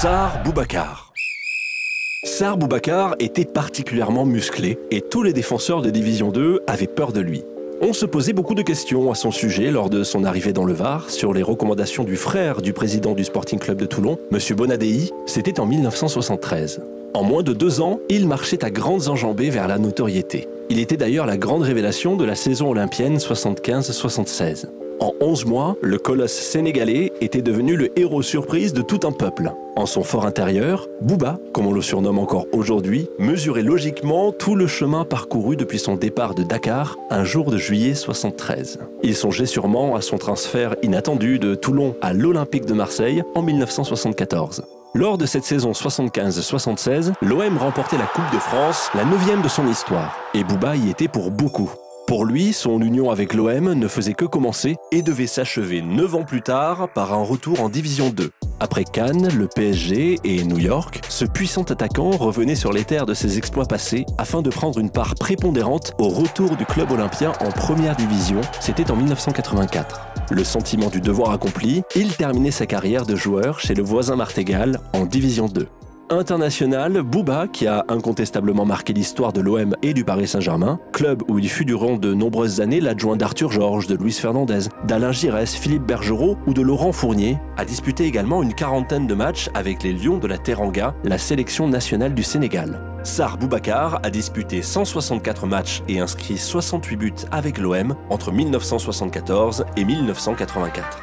Sarr Boubacar. Sarr Boubacar était particulièrement musclé et tous les défenseurs de Division 2 avaient peur de lui. On se posait beaucoup de questions à son sujet lors de son arrivée dans le Var sur les recommandations du frère du président du Sporting Club de Toulon, M. Bonadei. C'était en 1973. En moins de 2 ans, il marchait à grandes enjambées vers la notoriété. Il était d'ailleurs la grande révélation de la saison olympienne 75-76. En 11 mois, le colosse sénégalais était devenu le héros surprise de tout un peuple. En son fort intérieur, Bouba, comme on le surnomme encore aujourd'hui, mesurait logiquement tout le chemin parcouru depuis son départ de Dakar un jour de juillet 73. Il songeait sûrement à son transfert inattendu de Toulon à l'Olympique de Marseille en 1974. Lors de cette saison 75-76, l'OM remportait la Coupe de France, la 9e de son histoire. Et Bouba y était pour beaucoup. Pour lui, son union avec l'OM ne faisait que commencer et devait s'achever 9 ans plus tard par un retour en Division 2. Après Cannes, le PSG et New York, ce puissant attaquant revenait sur les terres de ses exploits passés afin de prendre une part prépondérante au retour du club olympien en première division, c'était en 1984. Le sentiment du devoir accompli, il terminait sa carrière de joueur chez le voisin Martégal en Division 2. International, Bouba, qui a incontestablement marqué l'histoire de l'OM et du Paris Saint-Germain, club où il fut durant de nombreuses années l'adjoint d'Arthur Georges, de Luis Fernandez, d'Alain Giresse, Philippe Bergerot ou de Laurent Fournier, a disputé également une quarantaine de matchs avec les Lions de la Teranga, la sélection nationale du Sénégal. Sarr Boubacar a disputé 164 matchs et inscrit 68 buts avec l'OM entre 1974 et 1984.